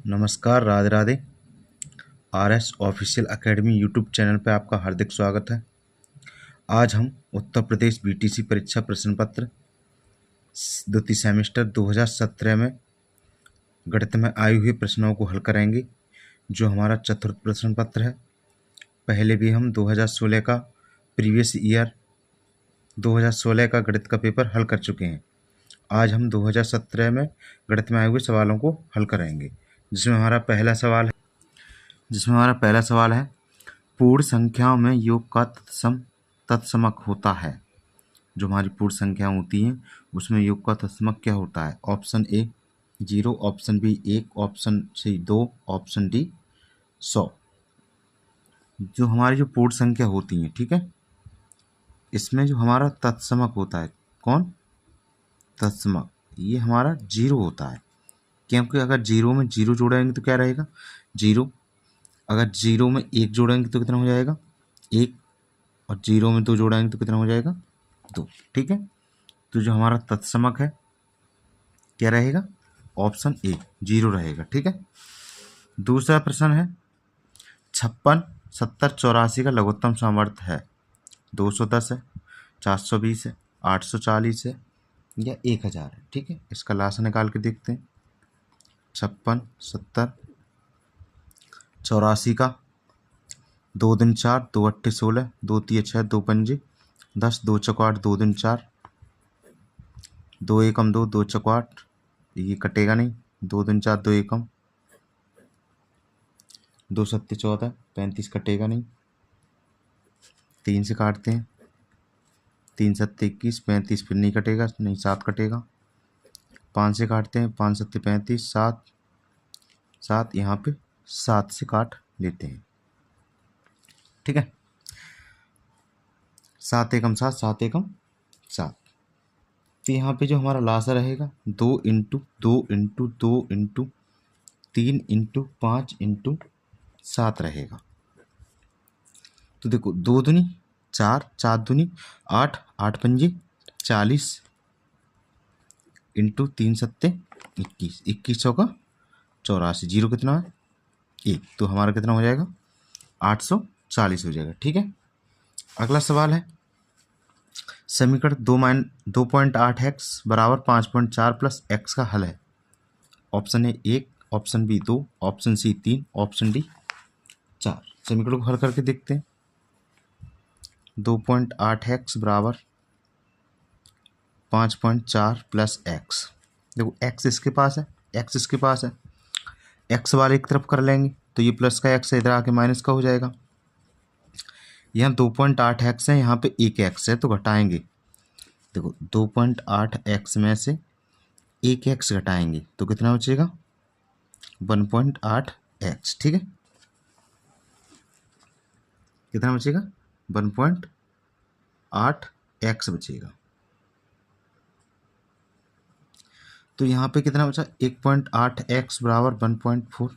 नमस्कार, Radhe Radhe. RS official academy YouTube channel पर आपका हार्दिक स्वागत है। आज हम उत्तर प्रदेश बीटीसी परीक्षा प्रश्न पत्र द्वितीय सेमेस्टर 2017 में गणित में आए हुए प्रश्नों को हल करेंगे, जो हमारा चतुर्थ प्रश्न पत्र है। पहले भी हम 2016 का प्रीवियस ईयर 2016 का गणित का पेपर हल कर चुके हैं। आज हम 2017 में गणित में आए हुए सवालों को हल करेंगे, जिसमें हमारा पहला सवाल है पूर्ण संख्याओं में योग का तत्समक होता है। जो हमारी पूर्ण संख्या होती हैं उसमें योग का तत्समक क्या होता है? Option A 0, option B 1, option C 2, option D 100। जो हमारी जो पूर्ण संख्या होती हैं, ठीक है, इसमें जो हमारा तत्समक होता है, कौन? तत्समक, ये हमारा 0 होता है। क्योंकि अगर 0 में 0 जोड़ेंगे तो क्या रहेगा? 0। अगर 0 में 1 जोड़ेंगे तो कितना हो जाएगा? 1। और 0 में 2 जोड़ेंगे तो कितना हो जाएगा? 2। ठीक है, तो जो हमारा तत्समक है क्या रहेगा? ऑप्शन ए 0 रहेगा। ठीक है, दूसरा प्रश्न है 56, 70, 84 का लघुत्तम सामर्थ्य है 210 है, 420 है, 840 है या 1000 है। ठीक है, इसका लासा निकाल के देखते हैं। 56, 70, 84 का 2 दिन 4, 2 अट्ठे 16, 2 तिये 6, 2 पंजे 10, 2 चौको 8, 2 दिन 4, 2 एकम 2, 2 चौको 8, ये कटेगा नहीं। 2 दिन 4, 2 एकम, 2 सत्ते 14, 35 कटेगा नहीं। 3 से काटते हैं, 3 सत्ते 21, 35 फिर नहीं कटेगा, नहीं 7 कटेगा। 5 से काटते हैं, 5 सत्ते 35, 7 यहाँ पे 7 से काट लेते हैं। ठीक है, 7 एकम 7, 7 एकम 7। तो यहाँ पे जो हमारा लासा रहेगा 2 into 2 into 2 into 3 into 5 into 7 रहेगा। तो देखो 2 दूनी 4, 4 दूनी 8, 8 पंजे 40 इंटू 3 सत्ते 21, 21 चौका 84, 0 कितना है? 1। तो हमारा कितना हो जाएगा? 840 हो जाएगा। ठीक है, अगला सवाल है समीकरण 2.8x बराबर 5.4 प्लस x का हल है। Option A 1, option B 2, option C 3, option D 4। समीकरण को हल करके देखते हैं। 2.8x बराबर 5.4 प्लस x। देखो x इसके पास है, x इसके पास है, x वाले एक तरफ कर लेंगे तो ये प्लस का x है, इधर आके माइनस का हो जाएगा। यहाँ 2.8x है, यहाँ पे 1x है, तो घटाएंगे। देखो 2.8x में से 1x घटाएंगे तो कितना बचेगा? 1.8x। ठीक है, कितना बचेगा? 1.8x बचेगा। तो यहाँ पे कितना बचा? 1.8x बराबर 1.4।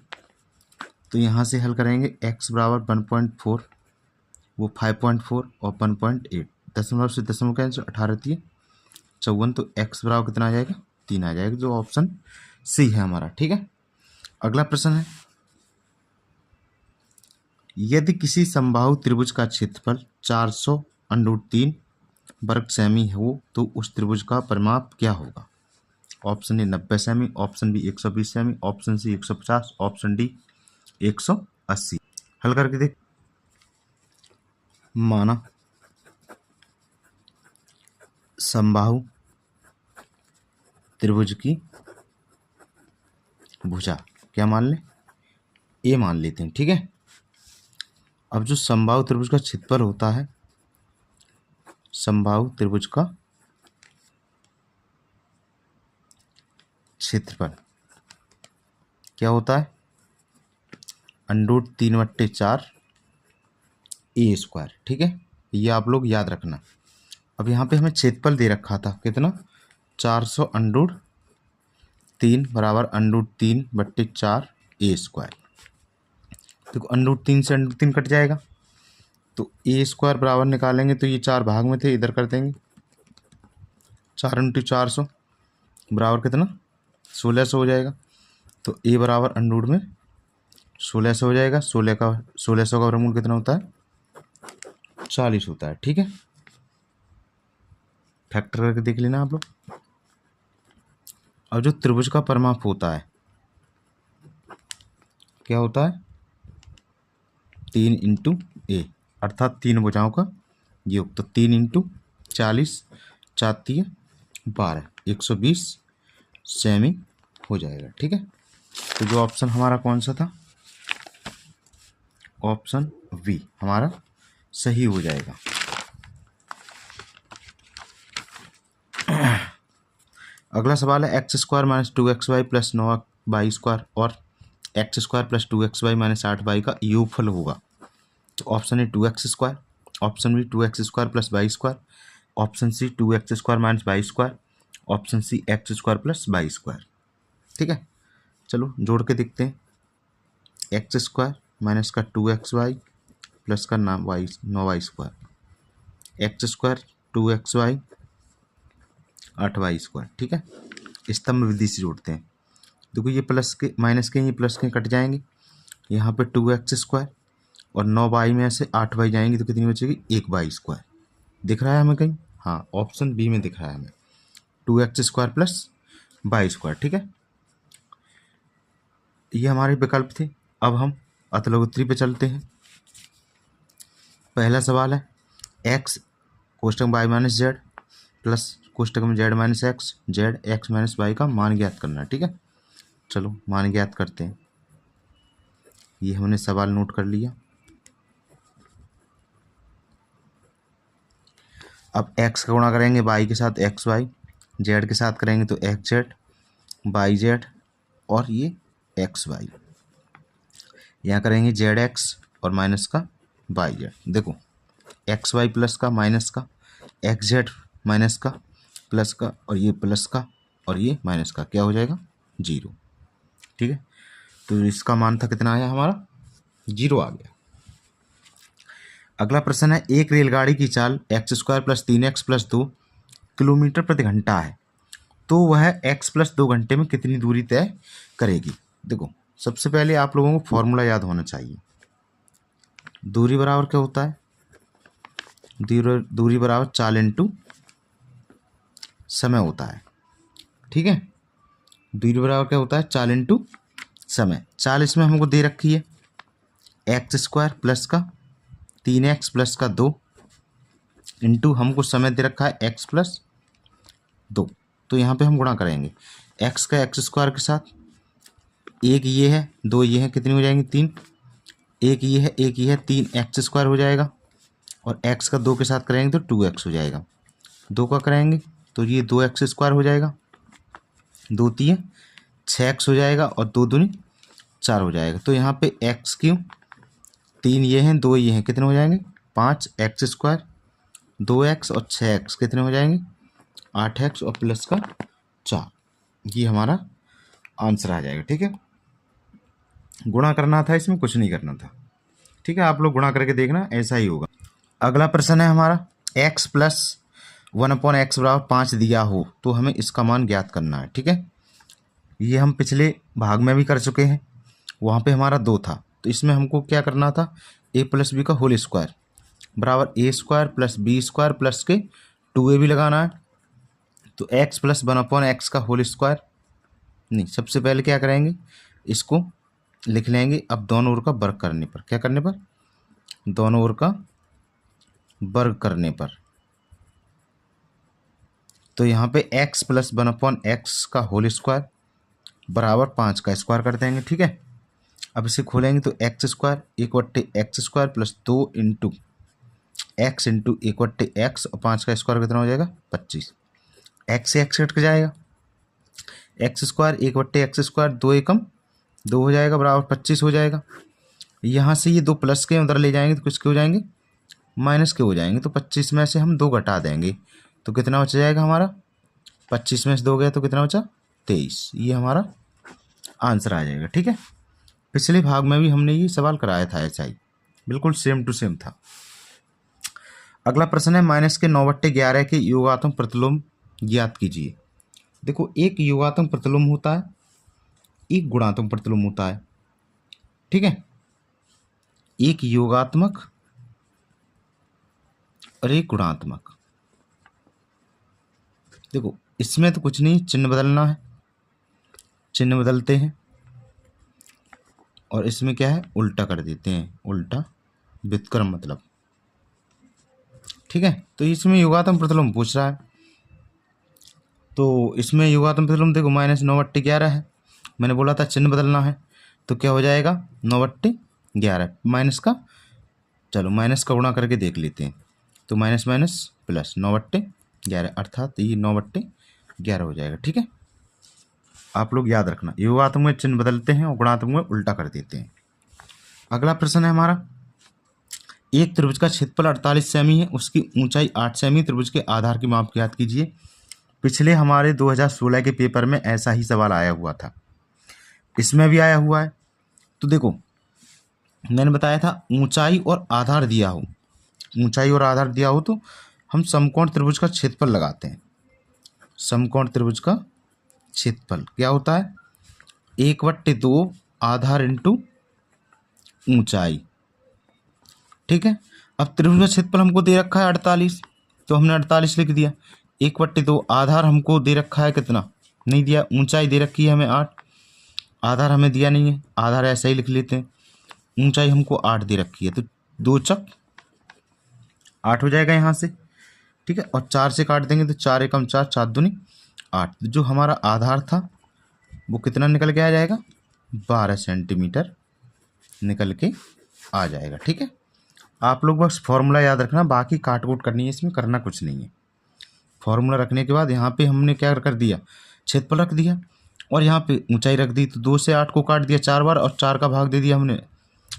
तो यहाँ से हल करेंगे x बराबर 1.4, वो 5.4 और 1.8, दशमलव से दशमलव कैंसिल, 18 3 54, तो x बराबर कितना आ जाएगा? 3 आ जाएगा, जो ऑप्शन सी है हमारा। ठीक है, अगला प्रश्न है यदि किसी समबाहु त्रिभुज का क्षेत्रफल 400√3 वर्ग सेमी हो तो उस त्रिभुज का परिमाप क्या होगा? ऑप्शन ए 90 सेमी, ऑप्शन बी 120 सेमी, ऑप्शन सी 150, ऑप्शन डी 180। हल करके देख। माना समबाहु त्रिभुज की भुजा क्या मान लें? ए मान लेते हैं। ठीक है, अब जो समबाहु त्रिभुज का क्षेत्रफल होता है, समबाहु त्रिभुज का क्षेत्रफल क्या होता है? √3/4 ए स्क्वायर। ठीक है, ये आप लोग याद रखना। अब यहाँ पे हमें क्षेत्रफल दे रखा था कितना? 400√3 बराबर √3/4 ए स्क्वायर। देखो √3 से √3 कट जाएगा, तो ए स्क्वायर बराबर निकालेंगे तो ये 4 भाग में थे, इधर कर देंगे। 4 × 400 बराबर कितना? 1600 हो जाएगा। तो a बराबर अंडर रूट में 1600 हो जाएगा। 1600 का वर्गमूल कितना होता है? 40 होता है। ठीक है, फैक्टर करके देख लेना आप लोग। और जो त्रिभुज का परिमाप होता है क्या होता है? 3 इंटू ए, अर्थात 3 भुजाओं का योग। तो 3 इंटू 40, 4 12, 120 सेमी हो जाएगा। ठीक है, तो जो ऑप्शन हमारा कौन सा था? ऑप्शन बी हमारा सही हो जाएगा। अगला सवाल है x square minus 2xy plus 9y square और x square plus 2xy minus 8y का योगफल होगा। तो option A 2x square, option B 2x square plus y square, option C 2x square minus y square, option C x square plus y square. ठीक है, चलो जोड़ के देखते हैं। एक्स स्क्वायर माइनस का 2xy प्लस का 9y square, x square 2xy 8y square. ठीक है, स्तंभ विधि से जोड़ते हैं। देखो ये प्लस के माइनस के, ये प्लस के कट जाएंगे। यहाँ पे 2x स्क्वायर और 9y में से 8y जाएंगी तो कितनी बचेगी? 1y square. दिख रहा है हमें कहीं? हाँ, ऑप्शन बी में दिख रहा है हमें 2x square plus y square. ठीक है, ये हमारे विकल्प थे। अब हम अतलगोत्री पे चलते हैं। पहला सवाल है एक्स कोष्टक वाई माइनस जेड प्लस कोष्टक में z minus x, z x minus y का मान ज्ञात करना है। ठीक है, चलो मान ज्ञात करते हैं। ये हमने सवाल नोट कर लिया। अब एक्स का गुणा करेंगे वाई के साथ एक्स वाई, जेड के साथ करेंगे तो एक्स जेड, वाई जेड और ये एक्स वाई। यहाँ करेंगे जेड एक्स और माइनस का वाई जेड। देखो एक्स वाई प्लस का माइनस का, एक्स जेड माइनस का प्लस का और ये प्लस का और ये माइनस का, क्या हो जाएगा? 0। ठीक है, तो इसका मान था कितना आया हमारा? 0 आ गया। अगला प्रश्न है एक रेलगाड़ी की चाल x square plus 3x plus 2 kilometre प्रति घंटा है, तो वह x प्लस 2 घंटे में कितनी दूरी तय करेगी? देखो सबसे पहले आप लोगों को फॉर्मूला याद होना चाहिए। दूरी बराबर क्या होता है? दूरी बराबर चाल इंटू समय होता है। ठीक है, दूरी बराबर क्या होता है? चाल इंटू समय। चाल इसमें हमको दे रखी है एक्स स्क्वायर प्लस का 3x प्लस का 2 इंटू हमको समय दे रखा है x प्लस 2। तो यहाँ पे हम गुणा करेंगे x का एक्स स्क्वायर के साथ, एक ये है 2 ये है, कितनी हो जाएंगी? 3। एक ये है 1 ये है, 3x स्क्वायर हो जाएगा और x का 2 के साथ करेंगे तो 2x हो जाएगा। 2 का करेंगे तो ये 2x स्क्वायर हो जाएगा, 2 3 6x हो जाएगा और 2 दूनी 4 हो जाएगा। तो यहाँ पे x क्यों, 3 ये हैं 2 ये हैं, कितने हो जाएंगे? 5x स्क्वायर, 2x और 6x कितने हो जाएंगे? 8x और प्लस का 4। ये हमारा आंसर आ जाएगा। ठीक है, गुणा करना था, इसमें कुछ नहीं करना था। ठीक है, आप लोग गुणा करके देखना, ऐसा ही होगा। अगला प्रश्न है हमारा x प्लस 1/x बराबर 5 दिया हो तो हमें इसका मान ज्ञात करना है। ठीक है, ये हम पिछले भाग में भी कर चुके हैं, वहाँ पे हमारा 2 था। तो इसमें हमको क्या करना था? a प्लस बी का होल स्क्वायर बराबर a square plus B square plus के 2a भी लगाना है। तो x प्लस 1/x का होल स्क्वायर, नहीं सबसे पहले क्या करेंगे? इसको लिख लेंगे। अब दोनों ओर का वर्ग करने पर, क्या करने पर? दोनों ओर का वर्ग करने पर, तो यहाँ पे x प्लस 1/x का होल स्क्वायर बराबर 5 का स्क्वायर कर देंगे। ठीक है, अब इसे खोलेंगे तो x square 1/x square plus 2 into x into 1/x और 5 का स्क्वायर कितना हो जाएगा? 25। एक्स से एक्स कट जाएगा, एक्स स्क्वायर 1/x स्क्वायर 2 एकम 2 हो जाएगा बराबर 25 हो जाएगा। यहाँ से ये 2 प्लस के उधर ले जाएंगे तो किसके हो जाएंगे? माइनस के हो जाएंगे। तो 25 में से हम 2 घटा देंगे तो कितना बच जाएगा हमारा? 25 में से 2 गया तो कितना बचा? 23। ये हमारा आंसर आ जाएगा। ठीक है, पिछले भाग में भी हमने ये सवाल कराया था, ऐसा ही बिल्कुल सेम टू सेम था। अगला प्रश्न है माइनस के 9/11 के योगात्मक प्रतिलोम ज्ञात कीजिए। देखो एक योगात्मक प्रतिलोम होता है एक गुणात्मक प्रतिलोम होता है, ठीक है, एक योगात्मक और एक गुणात्मक। देखो इसमें तो कुछ नहीं, चिन्ह बदलना है, चिन्ह बदलते हैं और इसमें क्या है उल्टा कर देते हैं, उल्टा व्युत्क्रम मतलब, ठीक है। तो इसमें योगात्मक प्रतिलोम पूछ रहा है, तो इसमें योगात्मक प्रतिलोम देखो -9/11 है, मैंने बोला था चिन्ह बदलना है, तो क्या हो जाएगा 9/11 माइनस का, चलो माइनस का गुणा करके देख लेते हैं, तो माइनस माइनस प्लस 9/11 अर्थात ये 9/11 हो जाएगा, ठीक है। आप लोग याद रखना, योगात्मक में चिन्ह बदलते हैं और गुणात्मक में उल्टा कर देते हैं। अगला प्रश्न है हमारा, एक त्रिभुज का क्षेत्रफल 48 सेमी है, उसकी ऊंचाई 8 सेमी, त्रिभुज के आधार की माप ज्ञात कीजिए। पिछले हमारे 2016 के पेपर में ऐसा ही सवाल आया हुआ था, इसमें भी आया हुआ है। तो देखो मैंने बताया था ऊंचाई और आधार दिया हो, ऊंचाई और आधार दिया हो तो हम समकोण त्रिभुज का क्षेत्रफल लगाते हैं। समकोण त्रिभुज का क्षेत्रफल क्या होता है 1/2 आधार इंटू ऊंचाई, ठीक है। अब त्रिभुज का क्षेत्रफल हमको दे रखा है 48, तो हमने 48 लिख दिया, 1/2 आधार हमको दे रखा है कितना, नहीं दिया, ऊंचाई दे रखी है हमें 8, आधार हमें दिया नहीं है, आधार ऐसा ही लिख लेते हैं, ऊंचाई हमको 8 दे रखी है, तो 2 चक 8 हो जाएगा यहाँ से, ठीक है। और 4 से काट देंगे तो 4 एकम 4, 4 दूनी 8, जो हमारा आधार था वो कितना निकल के आ जाएगा 12 सेंटीमीटर निकल के आ जाएगा, ठीक है। आप लोग बस फॉर्मूला याद रखना, बाकी काट कूट करनी है, इसमें करना कुछ नहीं है। फॉर्मूला रखने के बाद यहाँ पे हमने क्या कर दिया क्षेत्रफल रख दिया और यहाँ पे ऊंचाई रख दी, तो 2 से 8 को काट दिया 4 बार और 4 का भाग दे दिया हमने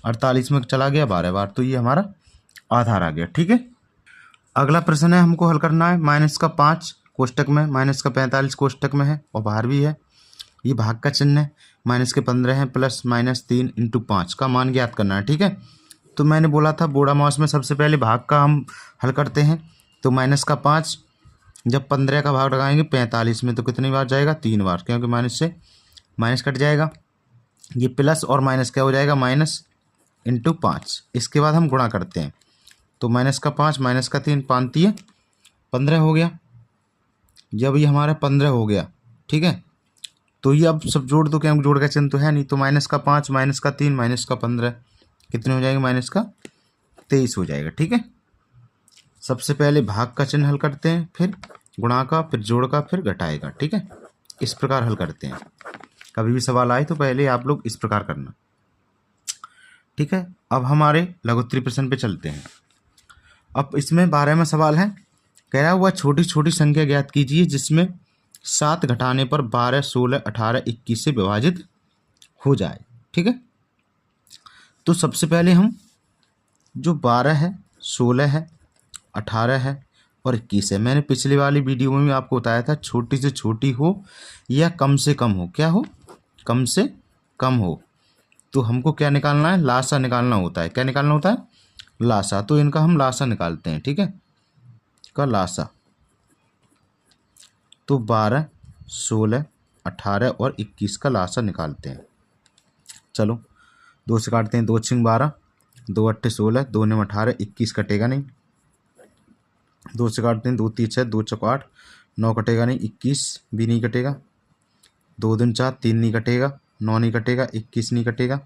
48 में चला गया 12 बार, तो ये हमारा आधार आ गया, ठीक है। अगला प्रश्न है हमको हल करना है, -5 कोष्टक में, -45 कोष्टक में है और बाहर भी है, ये भाग का चिन्ह है, -15 है, प्लस -3 × 5 का मान ज्ञात करना है, ठीक है। तो मैंने बोला था बोड़ा मास में सबसे पहले भाग का हम हल करते हैं, तो -5 जब 15 का भाग लगाएंगे 45 में तो कितनी बार जाएगा 3 बार, क्योंकि माइनस से माइनस कट जाएगा, ये प्लस और माइनस क्या हो जाएगा -5। इसके बाद हम गुणा करते हैं, तो -5 -3 5 15 हो गया, जब ये हमारा 15 हो गया, ठीक है, तो ये अब सब जोड़ दो, क्या जोड़ का चिन्ह तो है नहीं, तो -5 -3 -15 कितने हो जाएंगे -23 हो जाएगा, ठीक है। सबसे पहले भाग का चिन्ह हल करते हैं, फिर गुणा का, फिर जोड़ का, फिर घटाए का, ठीक है। इस प्रकार हल करते हैं, कभी भी सवाल आए तो पहले आप लोग इस प्रकार करना, ठीक है। अब हमारे लघुत्तरीय प्रश्न पे चलते हैं। अब इसमें 12वां सवाल है, कह रहा हुआ छोटी छोटी संख्या ज्ञात कीजिए जिसमें 7 घटाने पर 12 16 18 21 से विभाजित हो जाए, ठीक है। तो सबसे पहले हम जो 12 है 16 है 18 है और 21 है, मैंने पिछले वाली वीडियो में भी आपको बताया था छोटी से छोटी हो या कम से कम हो, क्या हो कम से कम हो, तो हमको क्या निकालना है लासा निकालना होता है, क्या निकालना होता है लासा, तो इनका हम लासा निकालते हैं, ठीक है, का लासा। तो 12 16 18 और 21 का लासा निकालते हैं, चलो 2 से काटते हैं, 2 × 12 2 × 8 16 2 × 18 21 कटेगा नहीं, 2 से काटते हैं, 2 × 3 6 2 × 4 8 9 कटेगा नहीं, 21 भी नहीं कटेगा, 2 दूनी 4 3 नहीं कटेगा, 9 नहीं कटेगा, 21 नहीं कटेगा,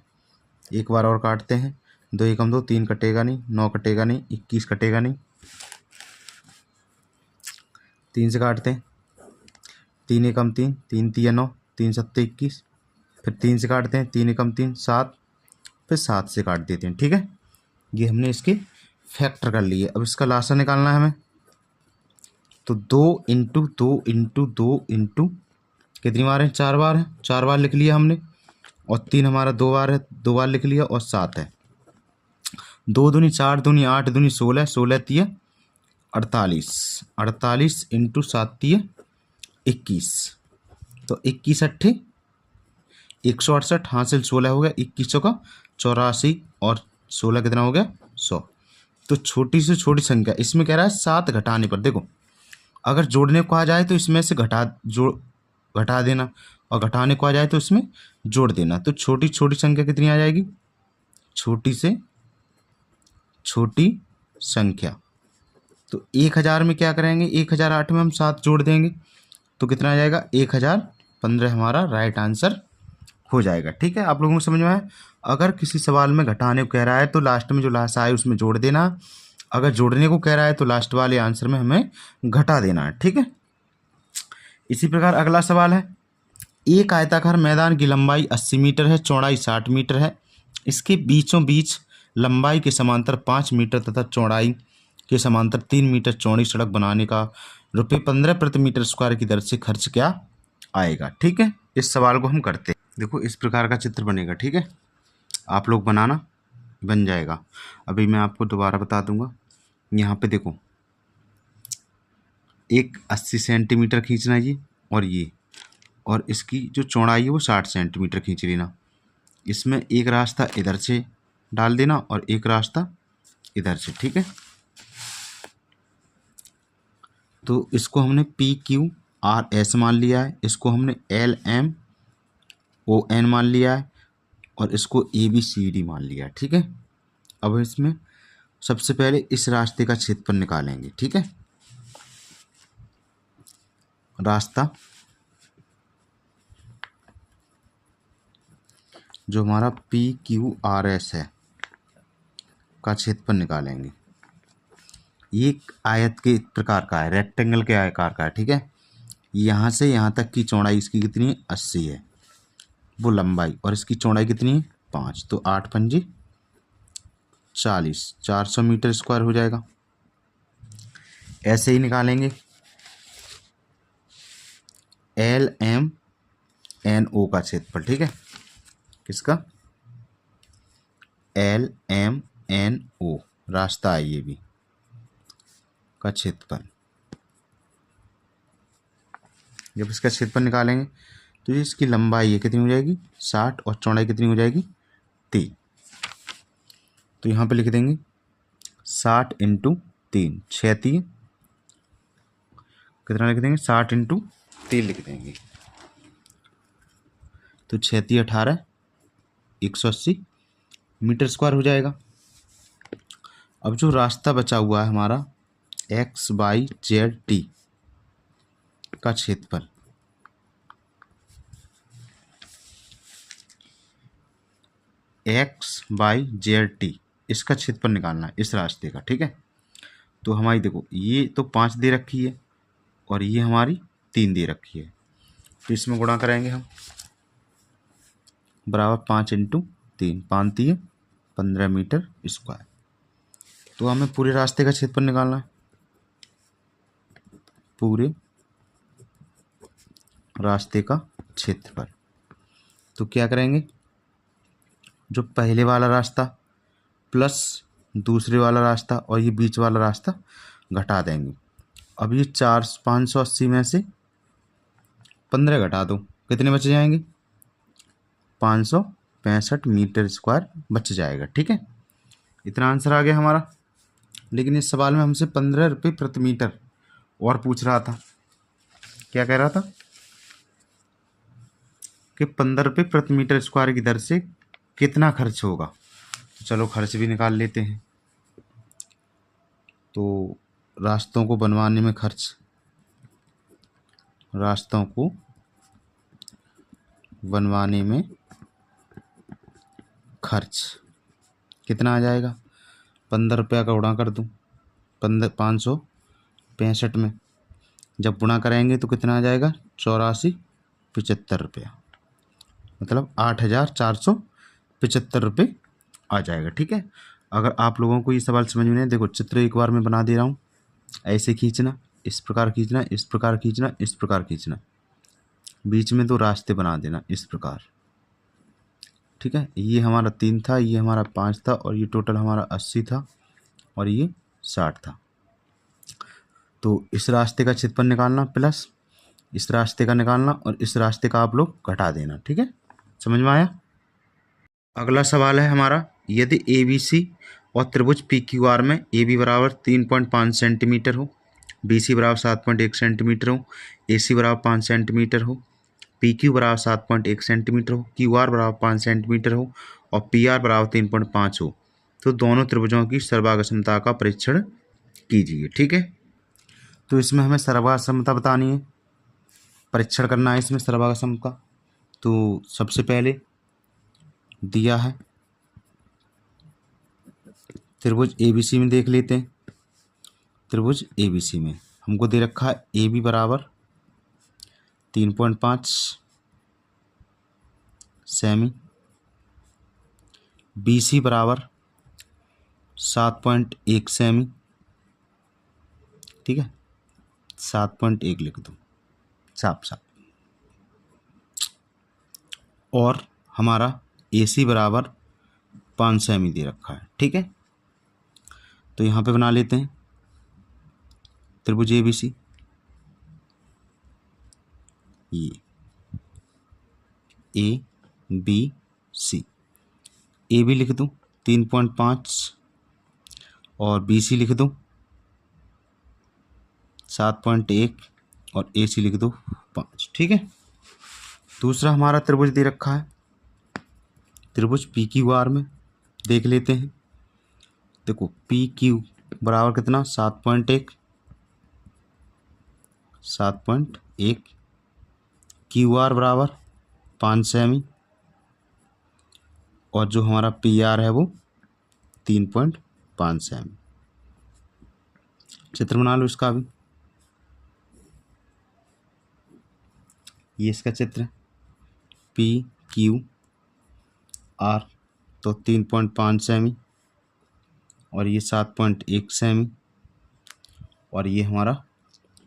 एक बार और काटते हैं, 2 × 2 3 कटेगा नहीं, 9 कटेगा नहीं, 21 कटेगा नहीं, 3 से काटते हैं, 3 × 3 3 × 9 3 × 7 21, फिर 3 से काटते हैं, 3 × 3 7, फिर 7 से काट देते हैं, ठीक है। ये हमने इसके फैक्टर कर लिए, अब इसका लासा निकालना है हमें, तो 2 × 2 × 2 × कितनी बार है 4 बार है, 4 बार लिख लिया हमने, और 3 हमारा 2 बार है 2 बार लिख लिया, और 7 है, 2 दूनी 4 दूनी 8 दूनी 16 16 3 48 48 × 7 3 21, तो 21 8 168 हासिल 16 हो गया, 21 का 84 और 16 कितना हो गया 100। तो छोटी से छोटी संख्या इसमें कह रहा है 7 घटाने पर, देखो अगर जोड़ने को कहा जाए तो इसमें से घटा देना, और घटाने को आ जाए तो इसमें जोड़ देना। तो छोटी छोटी संख्या कितनी आ जाएगी, छोटी से छोटी संख्या। तो 1000 में क्या करेंगे, 1008 में हम 7 जोड़ देंगे तो कितना आ जाएगा, 1015 हमारा राइट आंसर हो जाएगा। ठीक है, आप लोगों को समझ में आया। अगर किसी सवाल में घटाने को कह रहा है तो लास्ट में जो लास्ट आए उसमें जोड़ देना, अगर जोड़ने को कह रहा है तो लास्ट वाले आंसर में हमें घटा देना है। ठीक है, इसी प्रकार अगला सवाल है, एक आयताकार मैदान की लंबाई 80 मीटर है, चौड़ाई 60 मीटर है। इसके बीचों बीच लंबाई के समांतर 5 मीटर तथा चौड़ाई के समांतर 3 मीटर चौड़ी सड़क बनाने का ₹15 प्रति मीटर स्क्वायर की दर से खर्च क्या आएगा। ठीक है, इस सवाल को हम करते हैं। देखो इस प्रकार का चित्र बनेगा। ठीक है, आप लोग बनाना, बन जाएगा। अभी मैं आपको दोबारा बता दूंगा। यहाँ पे देखो एक 80 सेंटीमीटर खींचना ये, और इसकी जो चौड़ाई है वो 60 सेंटीमीटर खींच लेना। इसमें एक रास्ता इधर से डाल देना और एक रास्ता इधर से। ठीक है, तो इसको हमने PQRS मान लिया है, इसको हमने LMON मान लिया है और इसको ABCD मान लिया है। ठीक है, अब इसमें सबसे पहले इस रास्ते का क्षेत्रफल निकालेंगे। ठीक है, रास्ता जो हमारा PQRS है का क्षेत्रफल निकालेंगे। ये एक आयत के प्रकार का है, रेक्टेंगल के आकार का है। ठीक है, यहाँ से यहाँ तक की चौड़ाई इसकी कितनी है, 80 है वो लंबाई, और इसकी चौड़ाई कितनी है, 5। तो 8 पंजे 40, 400 मीटर स्क्वायर हो जाएगा। ऐसे ही निकालेंगे LMNO का क्षेत्रफल। ठीक है, किसका, LMNO रास्ता है ये भी का क्षेत्रफल। जब इसका क्षेत्रफल निकालेंगे तो इसकी लंबाई ये कितनी हो जाएगी, 60, और चौड़ाई कितनी हो जाएगी, 3। तो यहाँ पे लिख देंगे 60 × 3, 6 3 कितना लिख देंगे, 60 × 3 लिख देंगे। तो 6 3 18, 180 मीटर स्क्वायर हो जाएगा। अब जो रास्ता बचा हुआ है हमारा XYZ का क्षेत्रफल, XYZ इसका क्षेत्रफल निकालना है इस रास्ते का। ठीक है, तो हमारी देखो ये तो 5 दे रखी है और ये हमारी 3 दे रखी है, तो इसमें गुणा करेंगे हम, बराबर 5 × 3, 5 3 15 मीटर स्क्वायर। तो हमें पूरे रास्ते का क्षेत्रफल निकालना है, पूरे रास्ते का क्षेत्रफल। तो क्या करेंगे, जो पहले वाला रास्ता प्लस दूसरे वाला रास्ता और ये बीच वाला रास्ता घटा देंगे। अब ये 580 में से 15 घटा दो, कितने बच जाएंगे, 565 मीटर स्क्वायर बच जाएगा। ठीक है, इतना आंसर आ गया हमारा। लेकिन इस सवाल में हमसे 15 रुपये प्रति मीटर और पूछ रहा था। क्या कह रहा था कि 15 रुपये प्रति मीटर स्क्वायर की दर से कितना खर्च होगा। तो चलो खर्च भी निकाल लेते हैं। तो रास्तों को बनवाने में खर्च, रास्तों को बनवाने में खर्च कितना आ जाएगा, 15 रुपया का गुणा कर दूँ 565 में, जब गुणा करेंगे तो कितना आ जाएगा, 8475 रुपया, मतलब 8475 रुपये आ जाएगा। ठीक है, अगर आप लोगों को ये सवाल समझ में नहीं, देखो चित्र एक बार मैं बना दे रहा हूँ। ऐसे खींचना, इस प्रकार खींचना, इस प्रकार खींचना, इस प्रकार खींचना, बीच में 2 रास्ते बना देना इस प्रकार। ठीक है, ये हमारा 3 था, ये हमारा 5 था, और ये टोटल हमारा 80 था और ये 60 था। तो इस रास्ते का क्षेत्रफल निकालना प्लस इस रास्ते का निकालना और इस रास्ते का आप लोग घटा देना। ठीक है, समझ में आया। अगला सवाल है हमारा, यदि ABC और त्रिभुज PQR में AB बराबर 3.5 सेंटीमीटर हो, BC बराबर 7.1 सेंटीमीटर हो, AC बराबर 5 सेंटीमीटर हो, पी क्यू बराबर 7.1 सेंटीमीटर हो, क्यू आर बराबर 5 सेंटीमीटर हो और पी आर बराबर 3.5 हो, तो दोनों त्रिभुजों की सर्वागसमता का परीक्षण कीजिए। ठीक है, तो इसमें हमें सर्वागसमता बतानी है, परीक्षण करना है इसमें सर्वागसम का। तो सबसे पहले दिया है त्रिभुज एबीसी में देख लेते हैं। त्रिभुज एबीसी में हमको दे रखा है ए बी बराबर 3.5 सेमी, बी सी बराबर 7.1 सेमी। ठीक है, 7.1 लिख दो साफ साफ। और हमारा ए सी बराबर 5 सेमी दे रखा है। ठीक है, तो यहाँ पे बना लेते हैं त्रिभुज ए बी सी। ये A B C, A B लिख दूँ 3.5 और बी सी लिख दूँ 7.1 और ए सी लिख दो 5। ठीक है, दूसरा हमारा त्रिभुज दे रखा है त्रिभुज पी क्यू आर में देख लेते हैं। देखो पी क्यू बराबर कितना 7.1 क्यू आर बराबर 5 सेमी और जो हमारा पी आर है वो 3.5 सेमी। चित्र बना लो इसका भी, ये इसका चित्र है पी क्यू आर, तो 3.5 सेमी और ये 7.1 सेमी और ये हमारा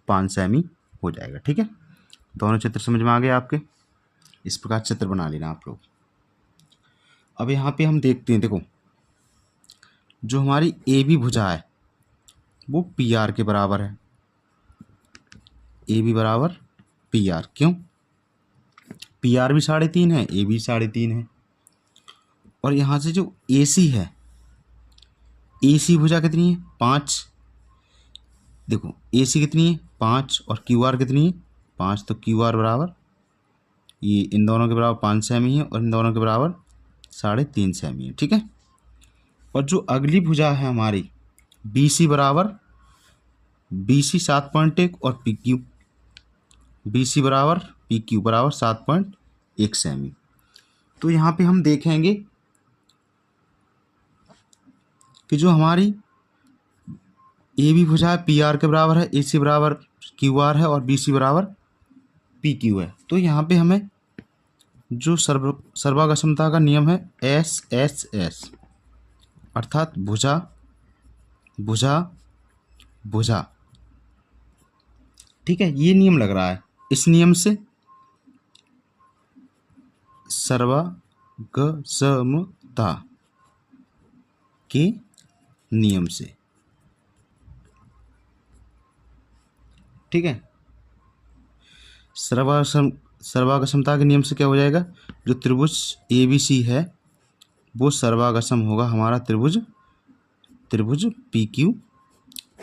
5 सेमी हो जाएगा। ठीक है, दोनों चित्र समझ में आ गए आपके। इस प्रकार चित्र बना लेना आप लोग। अब यहाँ पे हम देखते हैं, देखो जो हमारी ए बी भुजा है वो पी आर के बराबर है। ए बी बराबर पी आर, क्यों? पी आर भी 3.5 है, ए बी 3.5 है। और यहाँ से जो ए सी है, ए सी भुजा कितनी है 5। देखो ए सी कितनी है 5 और क्यू आर कितनी है 5, तो क्यू आर बराबर ये इन दोनों के बराबर 5 सेमी है और इन दोनों के बराबर 3.5 सेमी है। ठीक है, और जो अगली भुजा है हमारी बी सी बराबर, बी सी 7.1 और पी क्यू, बी सी बराबर पी क्यू बराबर 7.1 सेमी। तो यहाँ पे हम देखेंगे कि जो हमारी ए बी भुजा है पी आर के बराबर है, ए सी बराबर क्यू आर है और बी सी बराबर पी क्यू है। तो यहाँ पे हमें जो सर्वागसमता का नियम है एस एस एस, अर्थात भुजा भुजा भुजा। ठीक है, ये नियम लग रहा है। इस नियम से सर्वागसमता के नियम से, ठीक है, सर्वागसमता के नियम से क्या हो जाएगा, जो त्रिभुज ए बी सी है वो सर्वागसम होगा हमारा त्रिभुज पी क्यू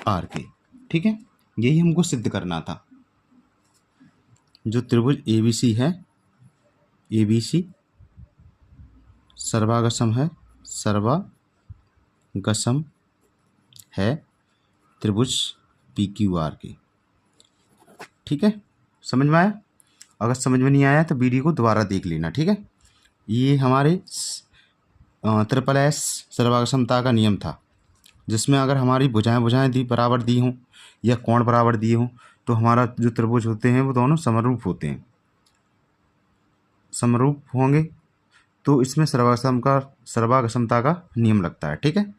आर के। ठीक है, यही हमको सिद्ध करना था। जो त्रिभुज ए बी सी है, ए बी सी सर्वागसम है त्रिभुज पी क्यू आर के। ठीक है, समझ में आया? अगर समझ में नहीं आया तो वीडियो को दोबारा देख लेना। ठीक है, ये हमारे ट्रिपल एस सर्वागसमता का नियम था, जिसमें अगर हमारी भुजाएं बराबर दी हों या कोण बराबर दिए हों तो हमारा जो त्रिभुज होते हैं वो दोनों समरूप होते हैं। समरूप होंगे तो इसमें सर्वागसमता का नियम लगता है। ठीक है,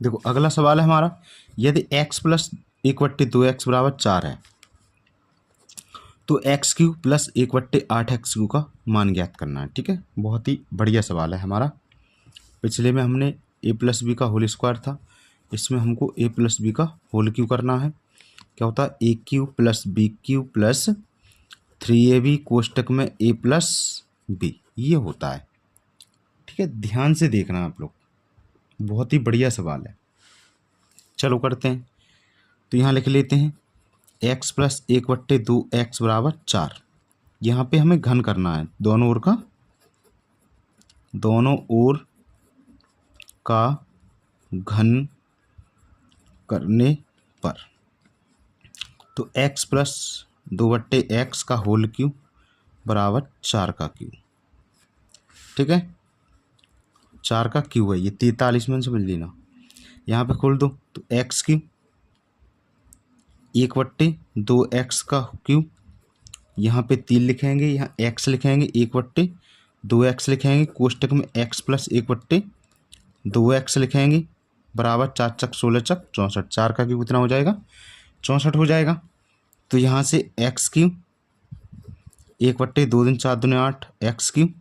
देखो अगला सवाल है हमारा, यदि x प्लस 1/2x बराबर 4 है तो x³ प्लस 1/8x³ का मान ज्ञात करना है। ठीक है, बहुत ही बढ़िया सवाल है हमारा। पिछले में हमने a प्लस बी का होल स्क्वायर था, इसमें हमको a प्लस बी का होल क्यू करना है। क्या होता है, a³ plus b³ plus 3ab कोष्टक में a प्लस बी, ये होता है। ठीक है, ध्यान से देखना आप लोग, बहुत ही बढ़िया सवाल है। चलो करते हैं, तो यहाँ लिख लेते हैं x प्लस 1/2x बराबर 4। यहाँ पे हमें घन करना है दोनों ओर का घन करने पर। तो x प्लस 2/x का होल क्यूब बराबर 4 का क्यूब। ठीक है, 4 का क्यूब है ये, 43 में समझ लेना। यहाँ पे खोल दो तो x क्यूब 1/2x का क्यूब, यहाँ पे 3 लिखेंगे, यहाँ x लिखेंगे 1/2x लिखेंगे, कोष्टक में x प्लस 1/2x लिखेंगे बराबर 4 चक 16 चक 64। 4 का क्यूब कितना हो जाएगा? 64 हो जाएगा। तो यहाँ से x क्यूब 1/2 दिन 4 दूनी 8 x क्यूब,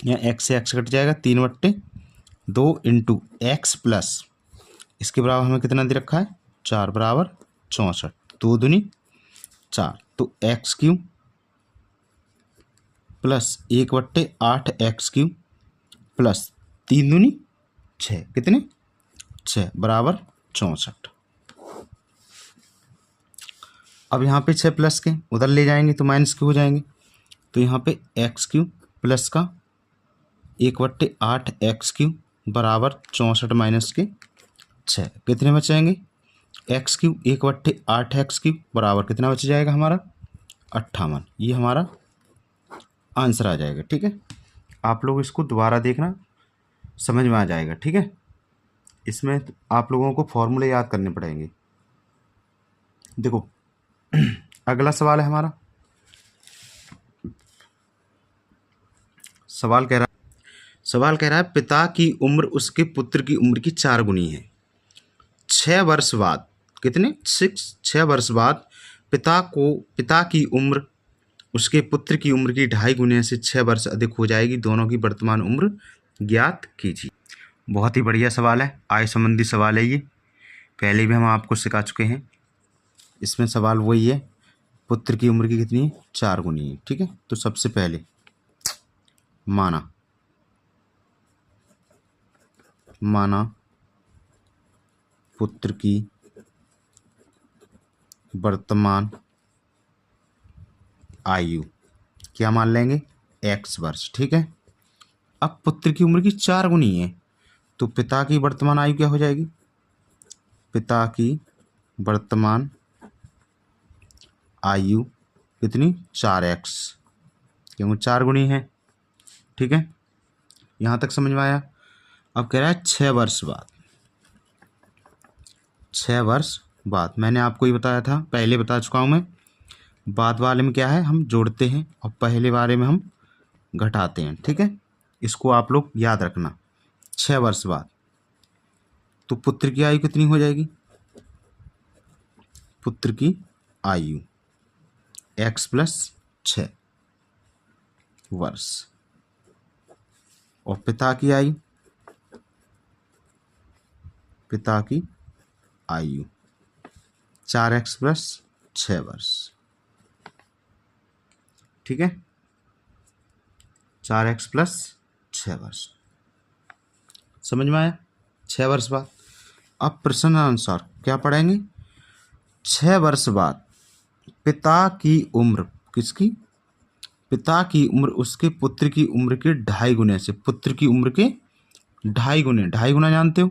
यहाँ x से x कट जाएगा 3/2 इंटू एक्स प्लस इसके बराबर हमें कितना दे रखा है? 4 बराबर 64। 2 दूनी 4 तो x cube plus 1/8 x cube plus 3 दूनी 6, कितने? 6 बराबर 64। अब यहाँ पे 6 प्लस के उधर ले जाएंगे तो माइनस के हो जाएंगे। तो यहाँ पे एक्स क्यूब प्लस का 1/8 एक्स क्यूब बराबर 64 माइनस के 6, कितने बचेंगे? एक्स क्यूब 1/8 एक्स क्यूब बराबर कितना बच जाएगा हमारा? 58। ये हमारा आंसर आ जाएगा। ठीक है, आप लोग इसको दोबारा देखना, समझ में आ जाएगा। ठीक है, इसमें आप लोगों को फॉर्मूले याद करने पड़ेंगे। देखो अगला सवाल है हमारा, सवाल कह रहा है पिता की उम्र उसके पुत्र की उम्र की 4 गुनी है। 6 वर्ष बाद, कितने? 6 वर्ष बाद पिता की उम्र उसके पुत्र की उम्र की 2.5 गुने से 6 वर्ष अधिक हो जाएगी। दोनों की वर्तमान उम्र ज्ञात कीजिए। बहुत ही बढ़िया सवाल है, आय संबंधी सवाल है ये, पहले भी हम आपको सिखा चुके हैं। इसमें सवाल वही है, पुत्र की उम्र की कितनी है? 4 गुनी है। ठीक है, तो सबसे पहले माना पुत्र की वर्तमान आयु क्या मान लेंगे? x वर्ष। ठीक है, अब पुत्र की उम्र की 4 गुनी है तो पिता की वर्तमान आयु क्या हो जाएगी? पिता की वर्तमान आयु कितनी? 4x, क्योंकि 4 गुनी है। ठीक है, यहाँ तक समझ में आया। अब कह रहा है 6 वर्ष बाद। 6 वर्ष बाद मैंने आपको ये बताया था, पहले बता चुका हूँ मैं। बाद वाले में क्या है? हम जोड़ते हैं और पहले वाले में हम घटाते हैं। ठीक है, इसको आप लोग याद रखना। 6 वर्ष बाद तो पुत्र की आयु कितनी हो जाएगी? पुत्र की आयु x प्लस 6 वर्ष, और पिता की आयु 4x प्लस 6 वर्ष। ठीक है, 4x प्लस 6 वर्ष, समझ में आया? 6 वर्ष बाद। अब प्रश्न अनुसार क्या पढ़ेंगे? 6 वर्ष बाद पिता की उम्र, किसकी? पिता की उम्र उसके पुत्र की उम्र के 2.5 गुने से, पुत्र की उम्र के 2.5 गुने। 2.5 गुना जानते हो?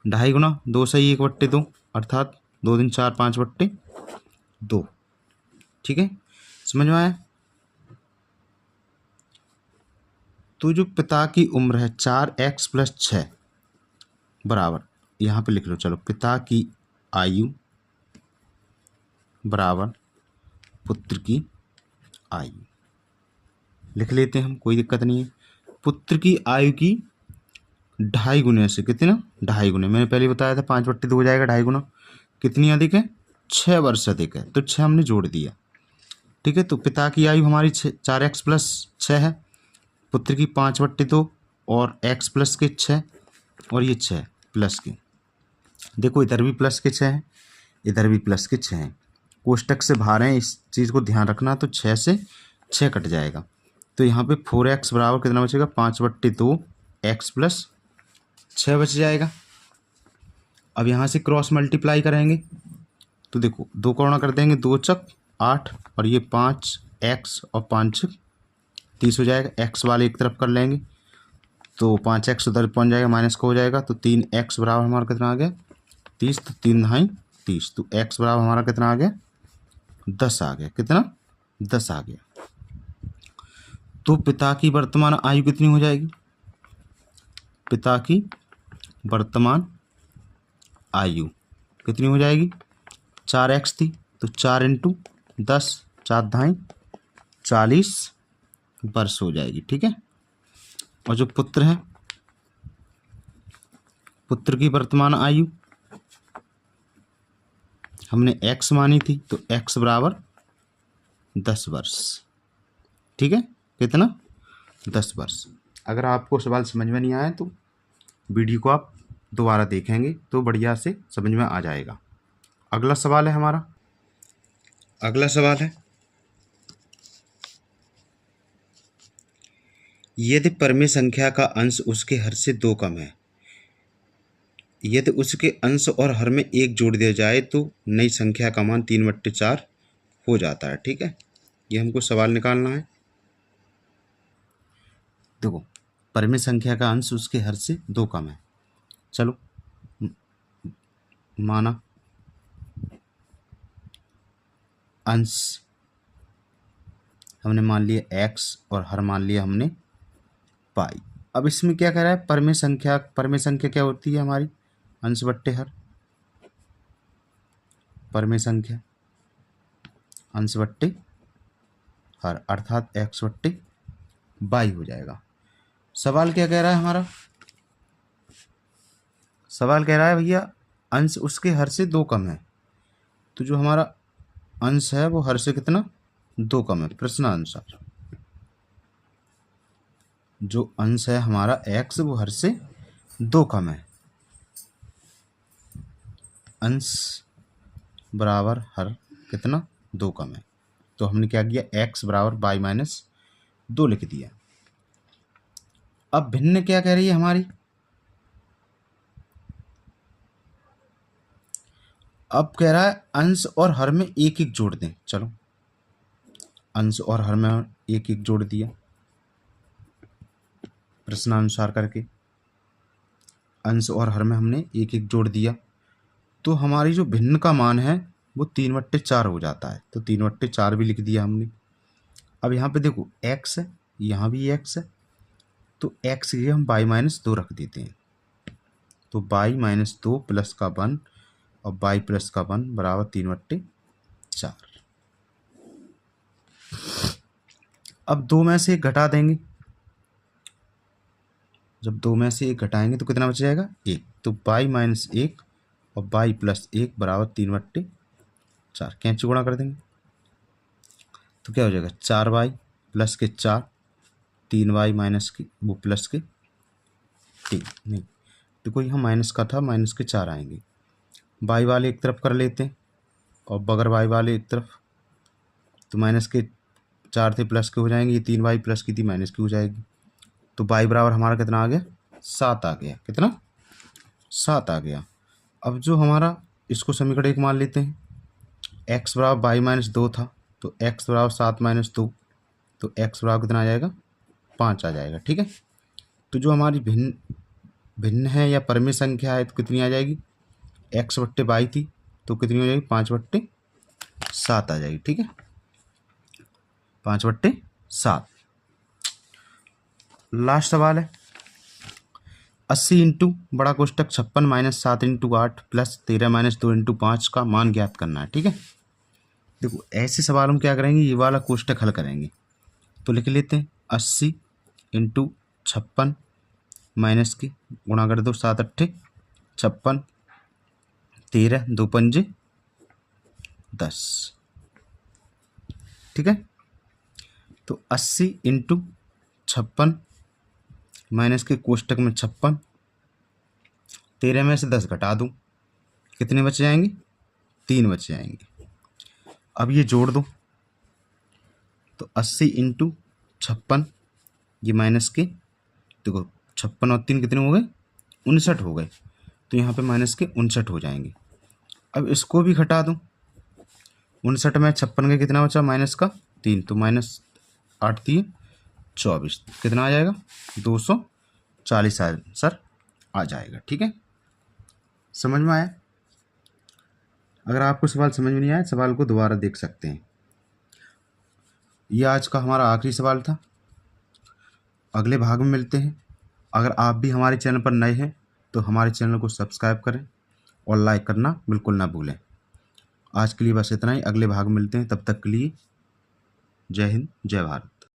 2.5 गुना 2 सही 1/2 अर्थात 2 दिन 4 5/2। ठीक है, समझ में आया? तो जो पिता की उम्र है 4x प्लस 6 बराबर, यहाँ पे लिख लो, चलो, पिता की आयु बराबर पुत्र की आयु लिख लेते हैं हम, कोई दिक्कत नहीं है। पुत्र की आयु की 2.5 गुने से, कितना? 2.5 गुने, मैंने पहले बताया था 5/2 हो जाएगा 2.5 गुना। कितनी अधिक है? 6 वर्ष अधिक है, तो 6 हमने जोड़ दिया। ठीक है, तो पिता की आयु हमारी 4x प्लस 6 है, पुत्र की 5/2 और x प्लस के 6 और ये 6 प्लस के, देखो इधर भी प्लस के 6 हैं, इधर भी प्लस के 6 हैं, कोष्टक से बाहर हैं, इस चीज़ को ध्यान रखना। तो 6 से 6 कट जाएगा, तो यहाँ पे 4x बराबर कितना बचेगा? 5/2 x प्लस 6 बच जाएगा। अब यहाँ से क्रॉस मल्टीप्लाई करेंगे तो देखो 2 का गुणा कर देंगे 2 चक 8 और ये 5x और 5 30 हो जाएगा। x वाले एक तरफ कर लेंगे तो 5x उधर पहुँच जाएगा, माइनस का हो जाएगा तो 3x बराबर हमारा कितना आ गया 30, तो 3 ढाई 30, तो x बराबर हमारा कितना आ गया 10 आ गया। कितना 10 आ गया। तो पिता की वर्तमान आयु कितनी हो जाएगी, पिता की वर्तमान आयु कितनी हो जाएगी 4x थी तो 4 इंटू 10, 4 ढाई 40 वर्ष हो जाएगी। ठीक है। और जो पुत्र है, पुत्र की वर्तमान आयु हमने x मानी थी तो x बराबर 10 वर्ष। ठीक है। कितना 10 वर्ष। अगर आपको सवाल समझ में नहीं आया तो वीडियो को आप दोबारा देखेंगे तो बढ़िया से समझ में आ जाएगा। अगला सवाल है हमारा, अगला सवाल है यदि परिमेय संख्या का अंश उसके हर से 2 कम है, यदि उसके अंश और हर में 1 जोड़ दिया जाए तो नई संख्या का मान 3/4 हो जाता है। ठीक है। ये हमको सवाल निकालना है। देखो परिमेय संख्या का अंश उसके हर से 2 कम है। चलो माना अंश हमने मान लिया x और हर मान लिया हमने पाई। अब इसमें क्या कह रहा है, परिमेय संख्या क्या होती है हमारी, अंश बट्टे हर, परिमेय संख्या अंश बट्टे हर अर्थात x बट्टे y हो जाएगा। सवाल क्या कह रहा है हमारा, सवाल कह रहा है भैया अंश उसके हर से 2 कम है, तो जो हमारा अंश है वो हर से कितना 2 कम है। प्रश्नानुसार जो अंश है हमारा x वो हर से 2 कम है, अंश बराबर हर कितना 2 कम है, तो हमने क्या किया x बराबर y-2 लिख दिया। अब भिन्न क्या कह रही है हमारी, अब कह रहा है अंश और हर में 1-1 जोड़ दें। चलो अंश और हर में 1-1 जोड़ दिया प्रश्नानुसार करके, अंश और हर में हमने 1-1 जोड़ दिया तो हमारी जो भिन्न का मान है वो 3/4 हो जाता है, तो 3/4 भी लिख दिया हमने। अब यहाँ पे देखो x है, यहाँ भी x है, तो x के हम y-2 रख देते हैं, तो y-2 प्लस का 1 और y प्लस का 1 बराबर 3/4। अब 2 में से 1 घटा देंगे, जब 2 में से 1 घटाएंगे तो कितना बच जाएगा 1, तो y-1 और y प्लस 1 बराबर 3/4। कैंची गुणा कर देंगे तो क्या हो जाएगा 4y प्लस के 4, 3y माइनस के वो प्लस के 3, नहीं देखो यहाँ माइनस का था, माइनस के 4 आएंगे, y वाले एक तरफ कर लेते हैं और बगैर y वाले एक तरफ, तो माइनस के 4 थे प्लस के हो जाएंगे, ये 3y प्लस की थी माइनस की हो जाएगी, तो y बराबर हमारा कितना आ गया 7 आ गया। कितना 7 आ गया। अब जो हमारा इसको समीकरण 1 मान लेते हैं, x बराबर y-2 था तो x बराबर 7-2, तो x बराबर कितना आ जाएगा 5 आ जाएगा। ठीक है। तो जो हमारी भिन्न है या परिमेय संख्या है तो कितनी आ जाएगी, x बट्टे y थी तो कितनी हो जाएगी 5/7 आ जाएगी। ठीक है 5/7। लास्ट सवाल है 80 इंटू बड़ा कोष्टक 56 - 7 इंटू 8 प्लस 13 - 2 इंटू 5 का मान ज्ञात करना है। ठीक है। देखो ऐसे सवाल हम क्या करेंगे, ये वाला कोष्टक हल करेंगे, तो लिख लेते हैं 80 इंटू 56 माइनस की गुणा कर दो 7 8 56, 13 2 पंजे 10। ठीक है। तो 80 इंटू 56 माइनस के कोष्टक में 56, 13 में से 10 घटा दूँ, कितने बच जाएंगे 3 बच जाएंगे। अब ये जोड़ दो, तो 80 इंटू 56 ये माइनस के, देखो 56 और 3 कितने हो गए 59 हो गए, तो यहाँ पे माइनस के 59 हो जाएंगे। अब इसको भी घटा दूँ 59 में 56 का कितना बचा माइनस का 3, तो माइनस 8 3 24, कितना आ जाएगा 240 आंसर आ जाएगा। ठीक है, समझ में आया? अगर आपको सवाल समझ में नहीं आया, सवाल को दोबारा देख सकते हैं। ये आज का हमारा आखिरी सवाल था। अगले भाग में मिलते हैं। अगर आप भी हमारे चैनल पर नए हैं तो हमारे चैनल को सब्सक्राइब करें और लाइक करना बिल्कुल ना भूलें। आज के लिए बस इतना ही, अगले भाग में मिलते हैं। तब तक के लिए जय हिंद, जय भारत।